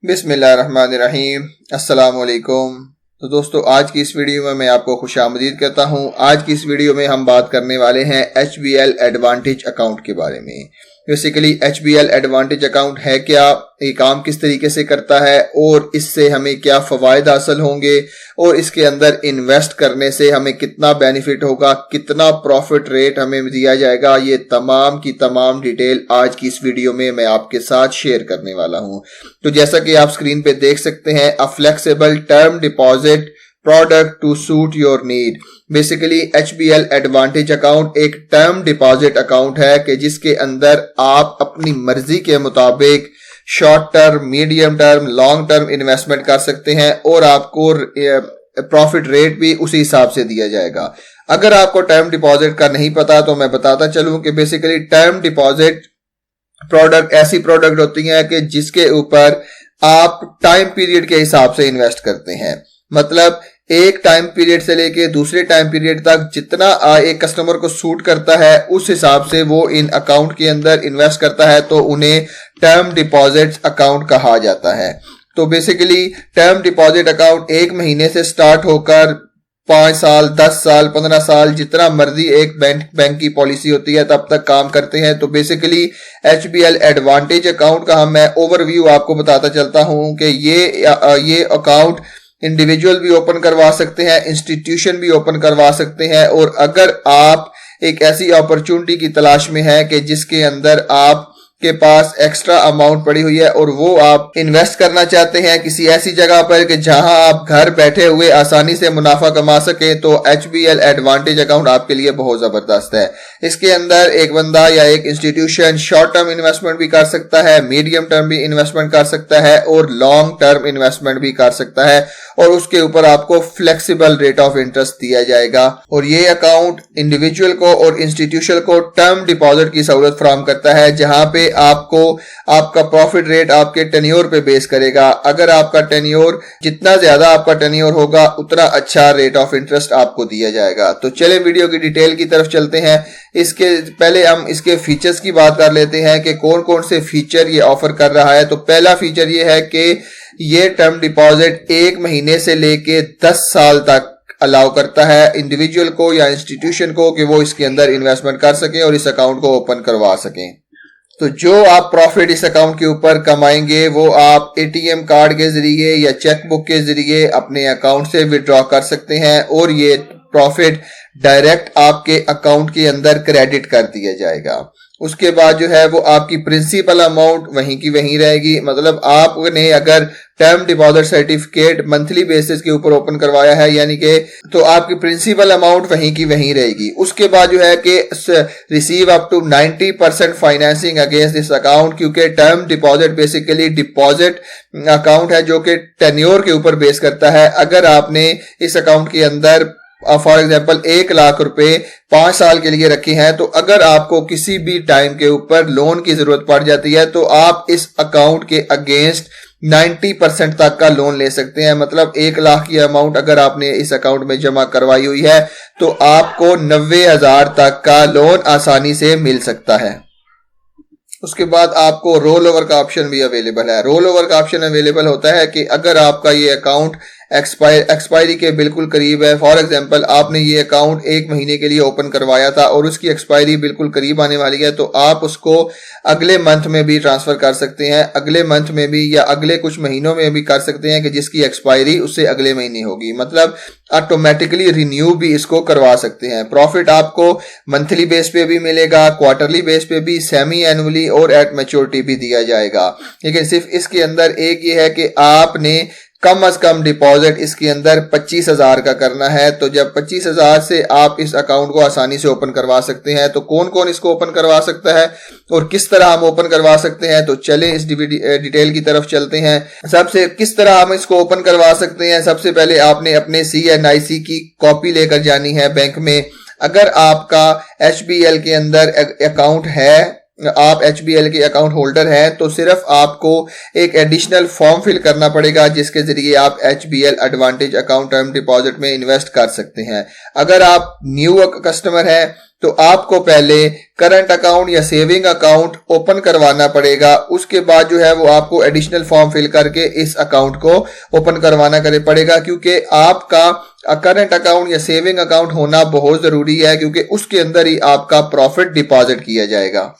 बिस्मिल्लाहिर्रहमानिर्रहीम। अस्सलाम वालेकुम। तो दोस्तों, आज की इस वीडियो में मैं आपको खुशामदीद कहता हूं। आज की इस वीडियो में हम बात करने वाले हैं HBL एडवांटेज अकाउंट के बारे में। बेसिकली HBL एडवांटेज अकाउंट है क्या, ये काम किस तरीके से करता है और इससे हमें क्या फ़वायद हासिल होंगे और इसके अंदर इन्वेस्ट करने से हमें कितना बेनिफिट होगा, कितना प्रॉफिट रेट हमें दिया जाएगा, ये तमाम की तमाम डिटेल आज की इस वीडियो में मैं आपके साथ शेयर करने वाला हूं। तो जैसा कि आप स्क्रीन पे देख सकते हैं, a flexible term deposit product to suit your need. Basically HBL advantage account एक टर्म डिपॉजिट अकाउंट है कि जिसके अंदर आप अपनी मर्जी के मुताबिक short term, medium term, long term investment कर सकते हैं और आपको प्रॉफिट रेट भी उसी हिसाब से दिया जाएगा। अगर आपको टर्म डिपॉजिट का नहीं पता तो मैं बताता चलूं कि बेसिकली टर्म डिपॉजिट प्रोडक्ट ऐसी प्रोडक्ट होती है कि जिसके ऊपर आप टाइम पीरियड के हिसाब से इन्वेस्ट करते हैं। मतलब एक टाइम पीरियड से लेके दूसरे टाइम पीरियड तक जितना एक कस्टमर को सूट करता है उस हिसाब से वो इन अकाउंट के अंदर इन्वेस्ट करता है, तो उन्हें टर्म डिपॉजिट अकाउंट कहा जाता है। तो बेसिकली टर्म डिपॉजिट अकाउंट एक महीने से स्टार्ट होकर 5 साल, 10 साल, 15 साल, जितना मर्जी एक बैंक की पॉलिसी होती है तब तक काम करते हैं। तो बेसिकली HBL एडवांटेज अकाउंट का मैं ओवरव्यू आपको बताता चलता हूं कि ये अकाउंट इंडिविजुअल भी ओपन करवा सकते हैं, इंस्टीट्यूशन भी ओपन करवा सकते हैं। और अगर आप एक ऐसी अपॉर्चुनिटी की तलाश में हैं कि जिसके अंदर आप के पास एक्स्ट्रा अमाउंट पड़ी हुई है और वो आप इन्वेस्ट करना चाहते हैं किसी ऐसी जगह पर कि जहां आप घर बैठे हुए आसानी से मुनाफा कमा सके, तो HBL एडवांटेज अकाउंट आपके लिए बहुत जबरदस्त है। इसके अंदर एक बंदा या एक इंस्टीट्यूशन शॉर्ट टर्म इन्वेस्टमेंट भी कर सकता है, मीडियम टर्म भी इन्वेस्टमेंट कर सकता है और लॉन्ग टर्म इन्वेस्टमेंट भी कर सकता है, और उसके ऊपर आपको फ्लेक्सिबल रेट ऑफ इंटरेस्ट दिया जाएगा। और ये अकाउंट इंडिविजुअल को और इंस्टीट्यूशन को टर्म डिपॉजिट की सहूलत फराहम करता है, जहां पे आपको आपका प्रॉफिट रेट आपके टेन्योर पे बेस करेगा। अगर आपका टेन्योर, जितना ज्यादा आपका टेन्योर होगा उतना अच्छा रेट ऑफ इंटरेस्ट आपको दिया जाएगा। तो चले वीडियो की डिटेल की तरफ चलते हैं। इसके पहले हम इसके फीचर्स की बात कर लेते हैं कि कौन कौन से फीचर ये ऑफर कर रहा है। तो पहला फीचर ये है कि ये टर्म डिपॉजिट 1 महीने से लेके 10 साल तक अलाउ करता है इंडिविजुअल को या इंस्टीट्यूशन को कि वो इसके अंदर इन्वेस्टमेंट कर सकें और इस अकाउंट को ओपन करवा सकें। तो जो आप प्रॉफिट इस अकाउंट के ऊपर कमाएंगे वो आप ATM कार्ड के जरिए या चेकबुक के जरिए अपने अकाउंट से विड्रॉ कर सकते हैं और ये प्रॉफिट डायरेक्ट आपके अकाउंट के अंदर क्रेडिट कर दिया जाएगा। उसके बाद जो है वो आपकी प्रिंसिपल अमाउंट वहीं की वहीं रहेगी। मतलब आपने अगर term deposit certificate monthly basis के ऊपर ओपन करवाया है यानी कि, तो आपकी प्रिंसिपल अमाउंट वहीं की वहीं रहेगी। उसके बाद जो है कि receive up to 90% financing against this account, क्योंकि term deposit basically deposit account है जो कि टेन्योर के ऊपर बेस करता है। अगर आपने इस अकाउंट के अंदर फॉर एग्जाम्पल 1 लाख रुपए 5 साल के लिए रखे हैं, तो अगर आपको किसी भी टाइम के ऊपर लोन की जरूरत पड़ जाती है तो आप इस अकाउंट के अगेंस्ट 90% तक का लोन ले सकते हैं। मतलब 1 लाख की अमाउंट अगर आपने इस अकाउंट में जमा करवाई हुई है तो आपको 90,000 तक का लोन आसानी से मिल सकता है। उसके बाद आपको रोल ओवर का ऑप्शन भी अवेलेबल है। रोल ओवर का ऑप्शन अवेलेबल होता है कि अगर आपका ये अकाउंट एक्सपायरी के बिल्कुल करीब है, फॉर एग्जांपल आपने ये अकाउंट 1 महीने के लिए ओपन करवाया था और उसकी एक्सपायरी बिल्कुल करीब आने वाली है, तो आप उसको अगले मंथ में भी ट्रांसफर कर सकते हैं, अगले मंथ में भी या अगले कुछ महीनों में भी कर सकते हैं कि जिसकी एक्सपायरी उससे अगले महीने होगी। मतलब ऑटोमेटिकली रिन्यू भी इसको करवा सकते हैं। प्रॉफिट आपको मंथली बेस पे भी मिलेगा, क्वार्टरली बेस पे भी, सेमी एनुअली और एट मैच्योरिटी भी दिया जाएगा। लेकिन सिर्फ इसके अंदर एक ये है कि आपने कम अज कम डिपॉजिट इसके अंदर 25,000 का करना है। तो जब 25,000 से आप इस अकाउंट को आसानी से ओपन करवा सकते हैं। तो कौन कौन इसको ओपन करवा सकता है और किस तरह हम ओपन करवा सकते हैं, तो चलें इस डिटेल की तरफ चलते हैं। सबसे किस तरह हम इसको ओपन करवा सकते हैं, सबसे पहले आपने अपने CNIC की कॉपी लेकर जानी है बैंक में। अगर आपका HBL के अंदर अकाउंट है, आप HBL के अकाउंट होल्डर हैं, तो सिर्फ आपको एक एडिशनल फॉर्म फिल करना पड़ेगा जिसके जरिए आप HBL advantage account term deposit में इन्वेस्ट कर सकते हैं। अगर आप न्यू कस्टमर हैं तो आपको पहले करंट अकाउंट या सेविंग अकाउंट ओपन करवाना पड़ेगा। उसके बाद जो है वो आपको एडिशनल फॉर्म फिल करके इस अकाउंट को ओपन करवाना पड़ेगा, क्योंकि आपका करंट अकाउंट या सेविंग अकाउंट होना बहुत जरूरी है, क्योंकि उसके अंदर ही आपका प्रॉफिट डिपॉजिट किया जाएगा।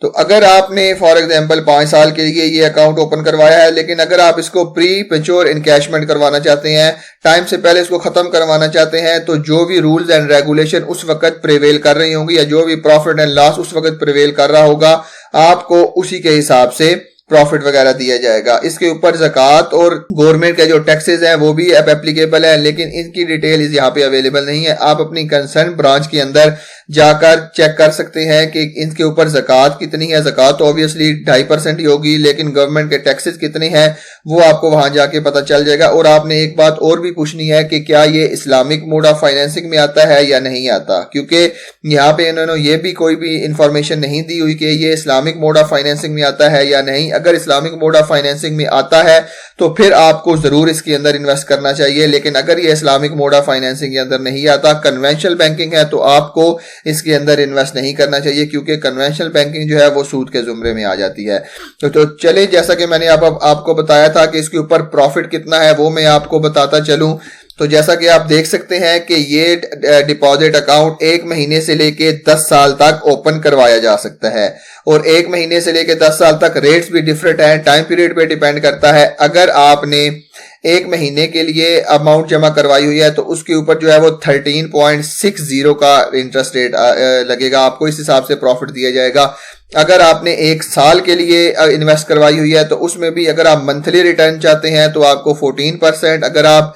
तो अगर आपने फॉर एग्जांपल 5 साल के लिए ये अकाउंट ओपन करवाया है, लेकिन अगर आप इसको प्री मैच्योर इनकैशमेंट करवाना चाहते हैं, टाइम से पहले इसको खत्म करवाना चाहते हैं, तो जो भी रूल्स एंड रेगुलेशन उस वक्त प्रिवेल कर रही होंगी या जो भी प्रॉफिट एंड लॉस उस वक्त प्रिवेल कर रहा होगा, आपको उसी के हिसाब से प्रॉफिट वगैरह दिया जाएगा। इसके ऊपर ज़कात और गवर्नमेंट के जो टैक्सेस हैं वो भी अब एप्लीकेबल है, लेकिन इनकी डिटेल यहाँ पे अवेलेबल नहीं है। आप अपनी कंसर्न ब्रांच के अंदर जाकर चेक कर सकते हैं कि इनके ऊपर ज़कात कितनी है। ज़कात तो ऑब्वियसली 2.5% ही होगी, लेकिन गवर्नमेंट के टैक्सेस कितने हैं वो आपको वहां जाके पता चल जाएगा। और आपने एक बात और भी पूछनी है कि क्या ये इस्लामिक मोड ऑफ फाइनेंसिंग में आता है या नहीं आता, क्योंकि यहाँ पे इन्होंने ये भी कोई भी इंफॉर्मेशन नहीं दी हुई कि ये इस्लामिक मोड ऑफ फाइनेंसिंग में आता है या नहीं। अगर इस्लामिक मोड ऑफ फाइनेंसिंग में आता है तो फिर आपको जरूर इसके अंदर इन्वेस्ट करना चाहिए, लेकिन अगर ये इस्लामिक मोड ऑफ फाइनेंसिंग के अंदर नहीं आता, कन्वेंशनल बैंकिंग है, तो आपको इसके अंदर इन्वेस्ट नहीं करना चाहिए, क्योंकि कन्वेंशनल बैंकिंग जो है वो सूद के जुमरे में आ जाती है। तो चले, जैसा कि मैंने आपको बताया था कि इसके ऊपर प्रॉफिट कितना है वो मैं आपको बताता चलूं। तो जैसा कि आप देख सकते हैं कि ये डिपॉजिट अकाउंट 1 महीने से लेके 10 साल तक ओपन करवाया जा सकता है, और 1 महीने से लेके 10 साल तक रेट्स भी डिफरेंट हैं, टाइम पीरियड पे डिपेंड करता है। अगर आपने 1 महीने के लिए अमाउंट जमा करवाई हुई है तो उसके ऊपर जो है वो 13.60 का इंटरेस्ट रेट लगेगा, आपको इस हिसाब से प्रॉफिट दिया जाएगा। अगर आपने 1 साल के लिए इन्वेस्ट करवाई हुई है तो उसमें भी अगर आप मंथली रिटर्न चाहते हैं तो आपको 14%, अगर आप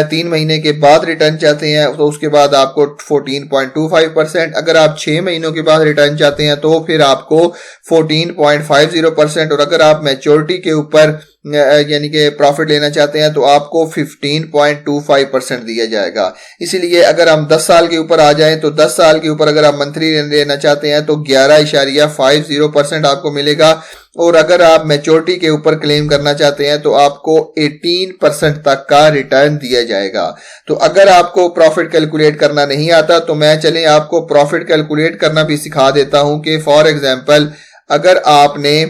3 महीने के बाद रिटर्न चाहते हैं तो उसके बाद आपको 14.25%, अगर आप 6 महीनों के बाद रिटर्न चाहते हैं तो फिर आपको 14.50%, और अगर आप मैच्योरिटी के ऊपर यानी कि प्रॉफिट लेना चाहते हैं तो आपको 15.25% दिया जाएगा। इसीलिए अगर हम 10 साल के ऊपर आ जाएं तो 10 साल के ऊपर अगर आप मंथली लेना चाहते हैं तो 11.50% आपको मिलेगा, और अगर आप मैच्योरिटी के ऊपर क्लेम करना चाहते हैं तो आपको 18% तक का रिटर्न दिया जाएगा। तो अगर आपको प्रॉफिट कैलकुलेट करना नहीं आता तो मैं चलें आपको प्रॉफिट कैलकुलेट करना भी सिखा देता हूं कि फॉर एग्जांपल अगर आपने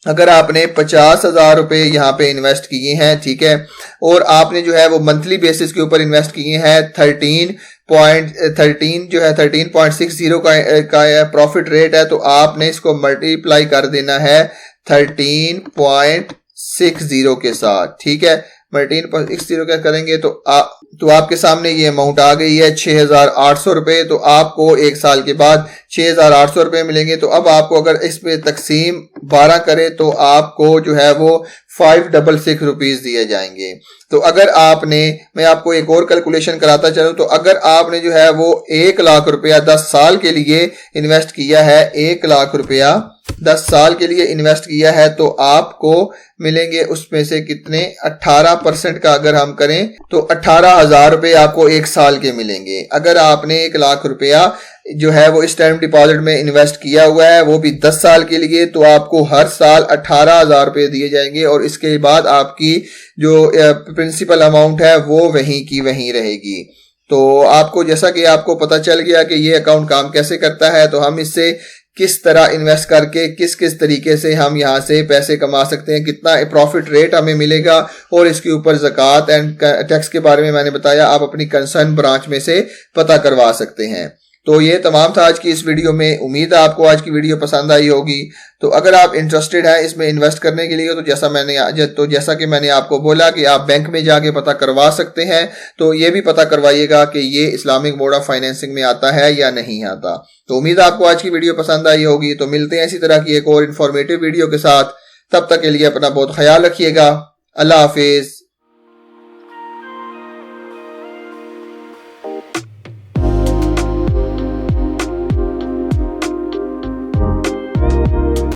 50,000 रुपए यहाँ पे इन्वेस्ट किए हैं, ठीक है, और आपने जो है वो मंथली बेसिस के ऊपर इन्वेस्ट किए हैं 13.60 का प्रॉफिट रेट है, तो आपने इसको मल्टीप्लाई कर देना है 13.60 के साथ, ठीक है। 13.60 क्या करेंगे तो आपके सामने ये अमाउंट आ गई है 6,800 रुपए। तो आपको 1 साल के बाद 6,800 रुपए मिलेंगे। तो अब आपको अगर इस पे तकसीम 12 करे तो आपको जो है वो 566 रुपीज दिए जाएंगे। तो अगर आपने, मैं आपको एक और कैलकुलेशन कराता चलूं, तो अगर आपने जो है वो 1 लाख रुपया 10 साल के लिए इन्वेस्ट किया है, 1 लाख रुपया 10 साल के लिए इन्वेस्ट किया है, तो आपको मिलेंगे उसमें से कितने, 18% का अगर हम करें तो 18,000 रुपए आपको 1 साल के मिलेंगे। अगर आपने 1 लाख रुपया जो है वो इस टाइम डिपॉजिट में इन्वेस्ट किया हुआ है वो भी 10 साल के लिए, तो आपको हर साल 18,000 रुपए दिए जाएंगे, और इसके बाद आपकी जो प्रिंसिपल अमाउंट है वो वहीं की वहीं रहेगी। तो आपको, जैसा कि आपको पता चल गया कि ये अकाउंट काम कैसे करता है, तो हम इससे किस तरह इन्वेस्ट करके किस किस तरीके से हम यहाँ से पैसे कमा सकते हैं, कितना प्रॉफिट रेट हमें मिलेगा, और इसके ऊपर ज़कात एंड टैक्स के बारे में मैंने बताया, आप अपनी कंसर्न ब्रांच में से पता करवा सकते हैं। तो ये तमाम था आज की इस वीडियो में। उम्मीद है आपको आज की वीडियो पसंद आई होगी। तो अगर आप इंटरेस्टेड हैं इसमें इन्वेस्ट करने के लिए, तो जैसा कि मैंने आपको बोला कि आप बैंक में जाके पता करवा सकते हैं, तो ये भी पता करवाइएगा कि ये इस्लामिक मोड ऑफ फाइनेंसिंग में आता है या नहीं आता। तो उम्मीद है आपको आज की वीडियो पसंद आई होगी। तो मिलते हैं इसी तरह की एक और इन्फॉर्मेटिव वीडियो के साथ। तब तक के लिए अपना बहुत ख्याल रखिएगा। अल्लाह हाफिज।